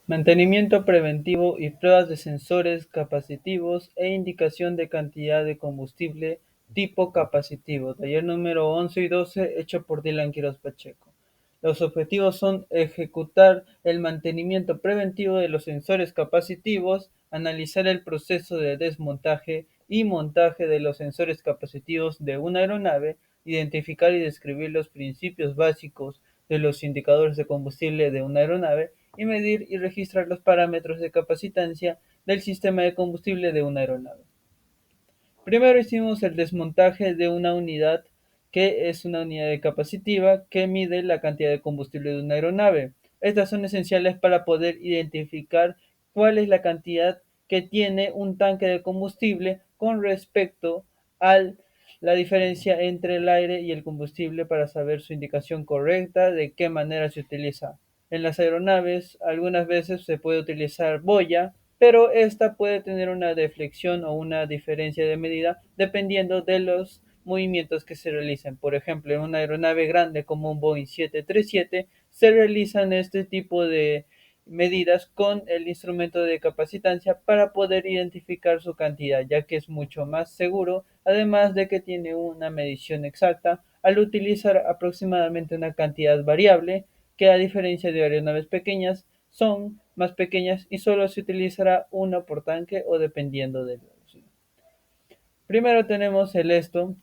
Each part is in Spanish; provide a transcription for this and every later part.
Mantenimiento preventivo y pruebas de sensores capacitivos e indicación de cantidad de combustible tipo capacitivo. Taller número 11 y 12 hecho por Dylan Quiroz Pacheco. Los objetivos son ejecutar el mantenimiento preventivo de los sensores capacitivos, analizar el proceso de desmontaje y montaje de los sensores capacitivos de una aeronave, identificar y describir los principios básicos de los indicadores de combustible de una aeronave y medir y registrar los parámetros de capacitancia del sistema de combustible de una aeronave. Primero hicimos el desmontaje de una unidad que es una unidad capacitiva que mide la cantidad de combustible de una aeronave. Estas son esenciales para poder identificar cuál es la cantidad que tiene un tanque de combustible con respecto a la diferencia entre el aire y el combustible para saber su indicación correcta, de qué manera se utiliza. En las aeronaves algunas veces se puede utilizar boya, pero esta puede tener una deflexión o una diferencia de medida dependiendo de los movimientos que se realicen. Por ejemplo, en una aeronave grande como un Boeing 737 se realizan este tipo de medidas con el instrumento de capacitancia para poder identificar su cantidad, ya que es mucho más seguro, además de que tiene una medición exacta al utilizar aproximadamente una cantidad variable que, a diferencia de aeronaves pequeñas, son más pequeñas y solo se utilizará una por tanque o dependiendo de la velocidad. Primero tenemos el esto,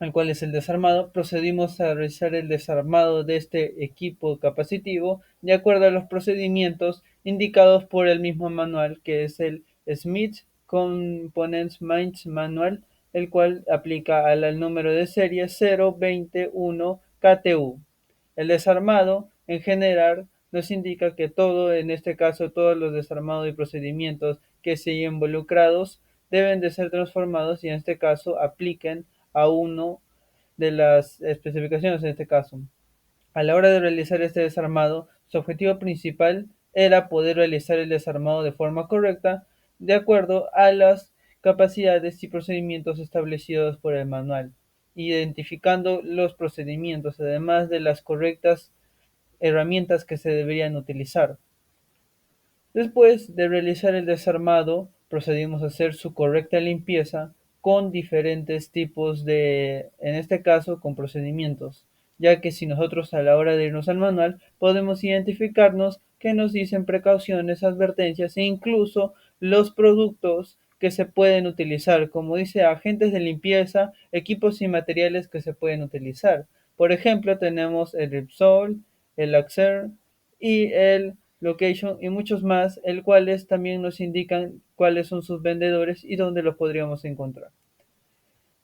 el cual es el desarmado. Procedimos a realizar el desarmado de este equipo capacitivo de acuerdo a los procedimientos indicados por el mismo manual, que es el Smith Components Minds Manual, el cual aplica al número de serie 021 KTU. El desarmado, en general, nos indica que todo, en este caso todos los desarmados y procedimientos que se involucrados deben de ser transformados y en este caso apliquen a uno de las especificaciones en este caso. A la hora de realizar este desarmado, su objetivo principal era poder realizar el desarmado de forma correcta, de acuerdo a las capacidades y procedimientos establecidos por el manual, identificando los procedimientos, además de las correctas herramientas que se deberían utilizar. Después de realizar el desarmado, procedimos a hacer su correcta limpieza con diferentes tipos de, en este caso, con procedimientos, ya que si nosotros a la hora de irnos al manual podemos identificarnos que nos dicen precauciones, advertencias e incluso los productos que se pueden utilizar, como dice agentes de limpieza, equipos y materiales que se pueden utilizar. Por ejemplo, tenemos el Repsol, el Axer y el Location y muchos más, el cuales también nos indican cuáles son sus vendedores y dónde los podríamos encontrar.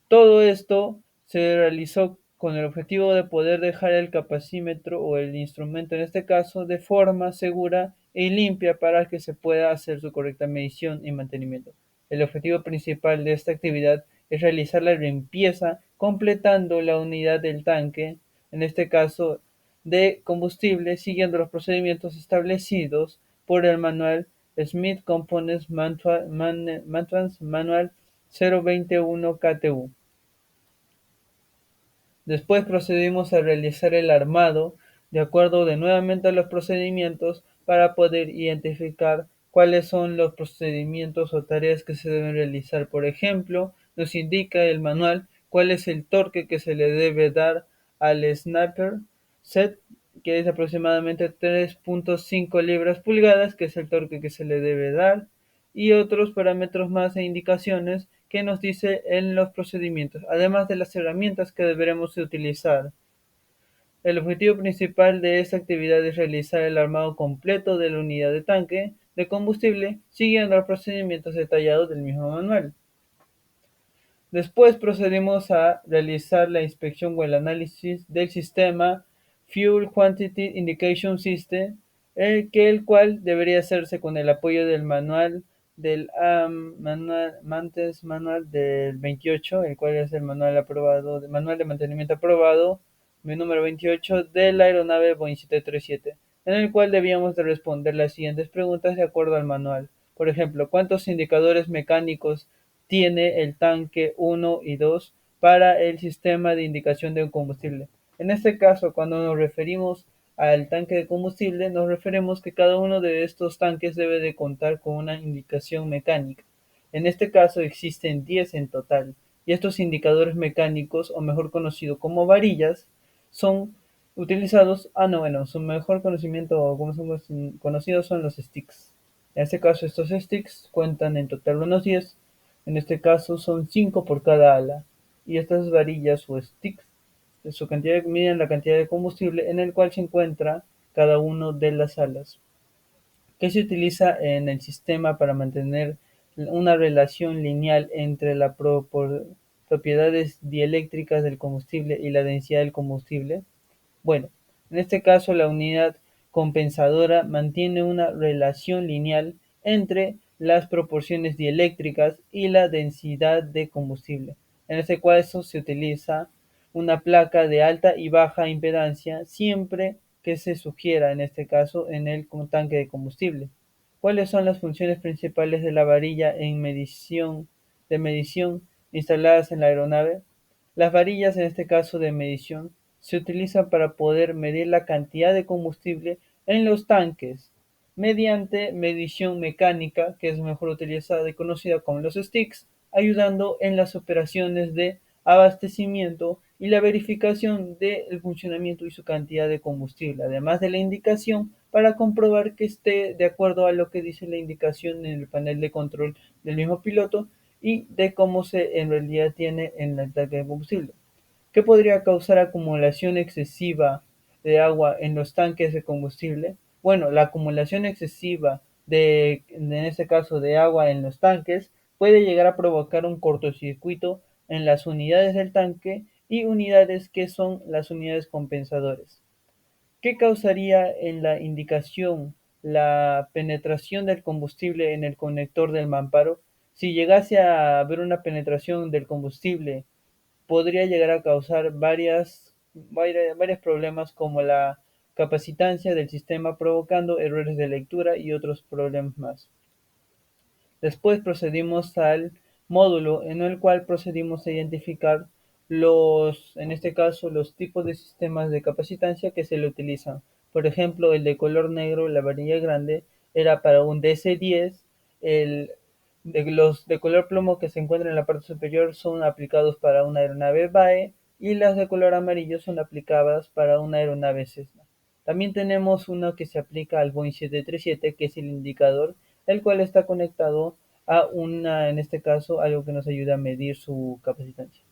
Todo esto se realizó con el objetivo de poder dejar el capacímetro o el instrumento en este caso de forma segura y limpia para que se pueda hacer su correcta medición y mantenimiento. El objetivo principal de esta actividad es realizar la limpieza completando la unidad del tanque, en este caso de combustible, siguiendo los procedimientos establecidos por el manual Smith Components Maintenance Manual 021 KTU. Después procedimos a realizar el armado de acuerdo de nuevamente a los procedimientos para poder identificar cuáles son los procedimientos o tareas que se deben realizar. Por ejemplo, nos indica el manual cuál es el torque que se le debe dar al snapper set, que es aproximadamente 3.5 libras pulgadas, que es el torque que se le debe dar, y otros parámetros más e indicaciones que nos dice en los procedimientos, además de las herramientas que deberemos utilizar. El objetivo principal de esta actividad es realizar el armado completo de la unidad de tanque de combustible siguiendo los procedimientos detallados del mismo manual. Después procedimos a realizar la inspección o el análisis del sistema Fuel Quantity Indication System, el cual debería hacerse con el apoyo del manual del Mantes Manual del 28, el cual es el manual aprobado, el manual de mantenimiento aprobado, mi número 28 de la aeronave Boeing 737, en el cual debíamos de responder las siguientes preguntas de acuerdo al manual. Por ejemplo, ¿cuántos indicadores mecánicos tiene el tanque 1 y 2 para el sistema de indicación de un combustible? En este caso, cuando nos referimos al tanque de combustible, nos referimos que cada uno de estos tanques debe de contar con una indicación mecánica. En este caso existen 10 en total, y estos indicadores mecánicos, o mejor conocido como varillas, son utilizados, no, bueno, su mejor conocimiento o como son conocidos son los sticks. En este caso estos sticks cuentan en total unos 10, en este caso son 5 por cada ala, y estas varillas o sticks su cantidad miden la cantidad de combustible en el cual se encuentra cada uno de las alas, que se utiliza en el sistema para mantener una relación lineal entre las propiedades dieléctricas del combustible y la densidad del combustible. Bueno, en este caso la unidad compensadora mantiene una relación lineal entre las proporciones dieléctricas y la densidad de combustible. En este caso se utiliza una placa de alta y baja impedancia siempre que se sugiera, en este caso, en el tanque de combustible. ¿Cuáles son las funciones principales de la varilla de medición instaladas en la aeronave? Las varillas, en este caso de medición, se utilizan para poder medir la cantidad de combustible en los tanques mediante medición mecánica, que es mejor utilizada y conocida como los sticks, ayudando en las operaciones de abastecimiento y la verificación del funcionamiento y su cantidad de combustible, además de la indicación para comprobar que esté de acuerdo a lo que dice la indicación en el panel de control del mismo piloto y de cómo se en realidad tiene en el tanque de combustible. ¿Qué podría causar acumulación excesiva de agua en los tanques de combustible? Bueno, la acumulación excesiva en este caso, de agua en los tanques puede llegar a provocar un cortocircuito en las unidades del tanque y unidades que son las unidades compensadores. ¿Qué causaría en la indicación la penetración del combustible en el conector del mamparo? Si llegase a haber una penetración del combustible podría llegar a causar varios problemas como la capacitancia del sistema provocando errores de lectura y otros problemas más. Después procedimos al módulo en el cual procedimos a identificar en este caso, los tipos de sistemas de capacitancia que se le utilizan. Por ejemplo, el de color negro, la varilla grande, era para un DC-10, los de color plomo que se encuentran en la parte superior son aplicados para una aeronave BAE y las de color amarillo son aplicadas para una aeronave Cessna. También tenemos uno que se aplica al Boeing 737, que es el indicador, el cual está conectado a en este caso, algo que nos ayuda a medir su capacitancia.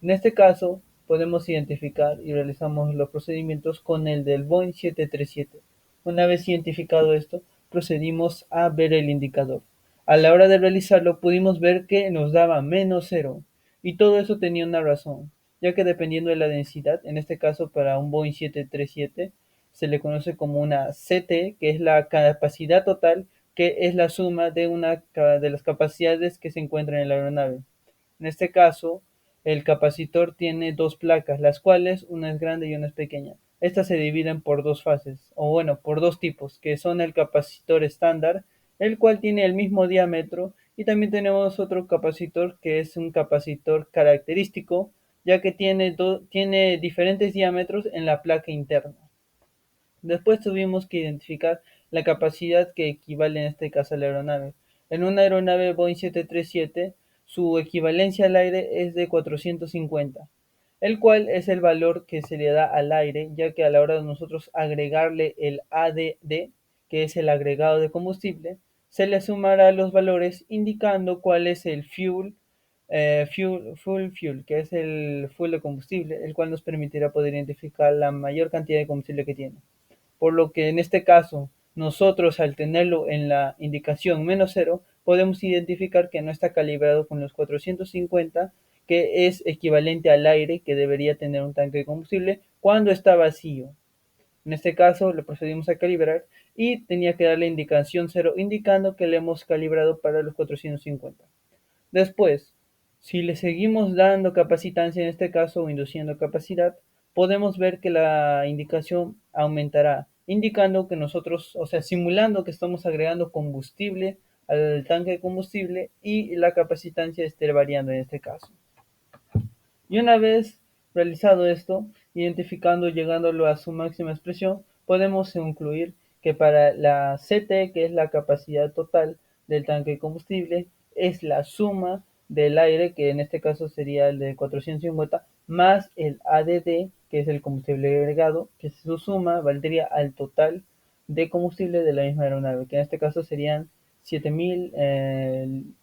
En este caso, podemos identificar y realizamos los procedimientos con el del Boeing 737. Una vez identificado esto, procedimos a ver el indicador. A la hora de realizarlo, pudimos ver que nos daba -0, y todo eso tenía una razón, ya que dependiendo de la densidad, en este caso para un Boeing 737, se le conoce como una CT, que es la capacidad total, que es la suma de las capacidades que se encuentran en la aeronave. En este caso, el capacitor tiene dos placas, las cuales una es grande y una es pequeña. Estas se dividen por dos fases, o bueno, por dos tipos, que son el capacitor estándar, el cual tiene el mismo diámetro, y también tenemos otro capacitor que es un capacitor característico, ya que tiene diferentes diámetros en la placa interna. Después tuvimos que identificar la capacidad que equivale en este caso a la aeronave. En una aeronave Boeing 737, su equivalencia al aire es de 450, el cual es el valor que se le da al aire, ya que a la hora de nosotros agregarle el ADD, que es el agregado de combustible, se le sumará los valores indicando cuál es el fuel, que es el fuel de combustible, el cual nos permitirá poder identificar la mayor cantidad de combustible que tiene. Por lo que en este caso, nosotros al tenerlo en la indicación -0, podemos identificar que no está calibrado con los 450, que es equivalente al aire que debería tener un tanque de combustible cuando está vacío. En este caso lo procedimos a calibrar y tenía que darle indicación 0, indicando que le hemos calibrado para los 450. Después, si le seguimos dando capacitancia, en este caso, o induciendo capacidad, podemos ver que la indicación aumentará, indicando que nosotros, o sea, simulando que estamos agregando combustible al tanque de combustible y la capacitancia esté variando en este caso. Y una vez realizado esto, identificando, llegándolo a su máxima expresión, podemos concluir que para la CT, que es la capacidad total del tanque de combustible, es la suma del aire, que en este caso sería el de 450, más el ADD, que es el combustible agregado, que su suma valdría al total de combustible de la misma aeronave, que en este caso serían 7000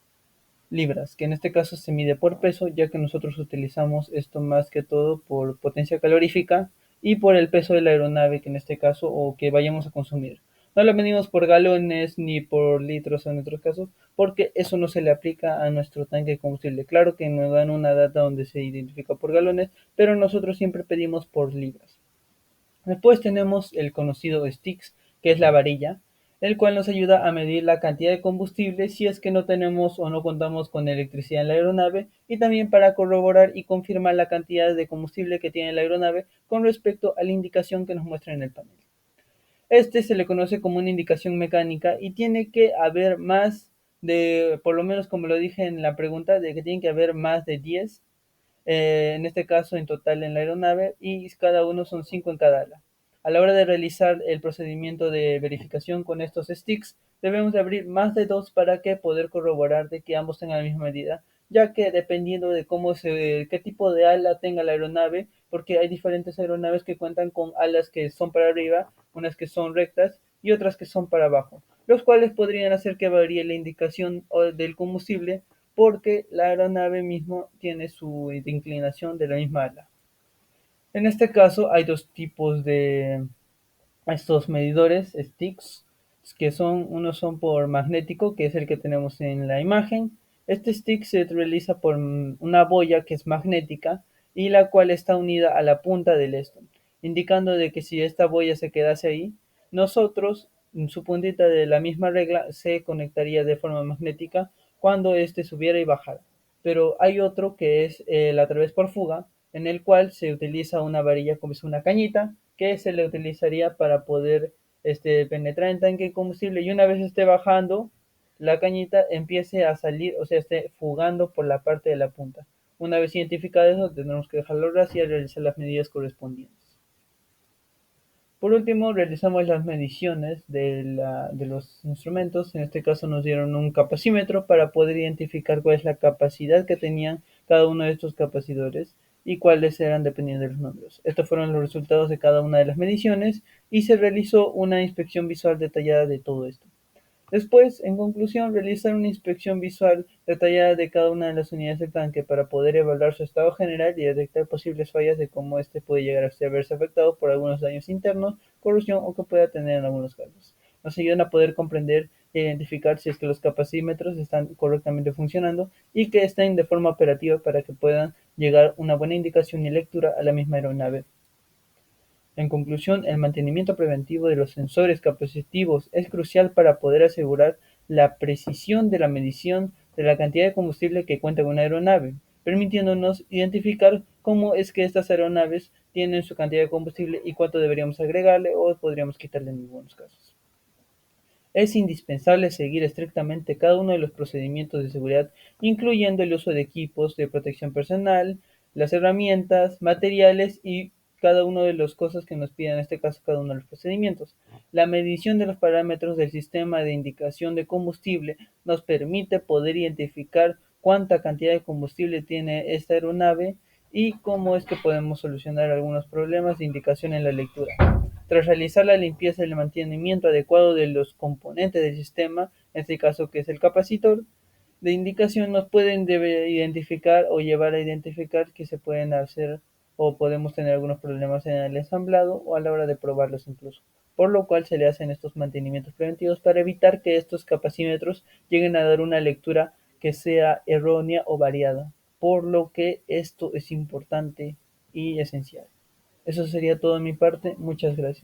libras, que en este caso se mide por peso, ya que nosotros utilizamos esto más que todo por potencia calorífica y por el peso de la aeronave, que en este caso, o que vayamos a consumir. No lo medimos por galones ni por litros en otros casos, porque eso no se le aplica a nuestro tanque de combustible. Claro que nos dan una data donde se identifica por galones, pero nosotros siempre pedimos por libras. Después tenemos el conocido Styx, que es la varilla, el cual nos ayuda a medir la cantidad de combustible si es que no tenemos o no contamos con electricidad en la aeronave, y también para corroborar y confirmar la cantidad de combustible que tiene la aeronave con respecto a la indicación que nos muestra en el panel. Este se le conoce como una indicación mecánica y tiene que haber más de, por lo menos como lo dije en la pregunta, de que tiene que haber más de 10 en este caso en total en la aeronave, y cada uno son 5 en cada ala. A la hora de realizar el procedimiento de verificación con estos sticks, debemos de abrir más de dos para que poder corroborar de que ambos tengan la misma medida, ya que dependiendo de qué tipo de ala tenga la aeronave, porque hay diferentes aeronaves que cuentan con alas que son para arriba, unas que son rectas y otras que son para abajo, los cuales podrían hacer que varíe la indicación del combustible, porque la aeronave mismo tiene su inclinación de la misma ala. En este caso hay dos tipos de estos medidores sticks, que unos son por magnético, que es el que tenemos en la imagen. Este stick se realiza por una boya que es magnética y la cual está unida a la punta del Eston, indicando de que si esta boya se quedase ahí, nosotros, su puntita de la misma regla se conectaría de forma magnética cuando éste subiera y bajara. Pero hay otro que es a través por fuga, en el cual se utiliza una varilla como es una cañita, que se le utilizaría para poder penetrar en tanque de combustible, y una vez esté bajando, la cañita empiece a salir, o sea, esté fugando por la parte de la punta. Una vez identificado eso, tendremos que dejarlo ras y realizar las medidas correspondientes. Por último, realizamos las mediciones de los instrumentos. En este caso nos dieron un capacímetro para poder identificar cuál es la capacidad que tenían cada uno de estos capacidores y cuáles eran dependiendo de los números. Estos fueron los resultados de cada una de las mediciones y se realizó una inspección visual detallada de todo esto. Después, en conclusión, realizar una inspección visual detallada de cada una de las unidades del tanque para poder evaluar su estado general y detectar posibles fallas de cómo este puede llegar a verse afectado por algunos daños internos, corrosión o que pueda tener en algunos casos. Nos ayudan a poder comprender e identificar si es que los capacímetros están correctamente funcionando y que estén de forma operativa para que puedan llegar una buena indicación y lectura a la misma aeronave. En conclusión, el mantenimiento preventivo de los sensores capacitivos es crucial para poder asegurar la precisión de la medición de la cantidad de combustible que cuenta una aeronave, permitiéndonos identificar cómo es que estas aeronaves tienen su cantidad de combustible y cuánto deberíamos agregarle o podríamos quitarle en algunos casos. Es indispensable seguir estrictamente cada uno de los procedimientos de seguridad, incluyendo el uso de equipos de protección personal, las herramientas, materiales y cada una de las cosas que nos piden, en este caso, cada uno de los procedimientos. La medición de los parámetros del sistema de indicación de combustible nos permite poder identificar cuánta cantidad de combustible tiene esta aeronave y cómo es que podemos solucionar algunos problemas de indicación en la lectura. Tras realizar la limpieza y el mantenimiento adecuado de los componentes del sistema, en este caso que es el capacitor de indicación, nos pueden identificar o llevar a identificar que se pueden hacer o podemos tener algunos problemas en el ensamblado o a la hora de probarlos incluso. Por lo cual se le hacen estos mantenimientos preventivos para evitar que estos capacímetros lleguen a dar una lectura que sea errónea o variada. Por lo que esto es importante y esencial. Eso sería todo de mi parte. Muchas gracias.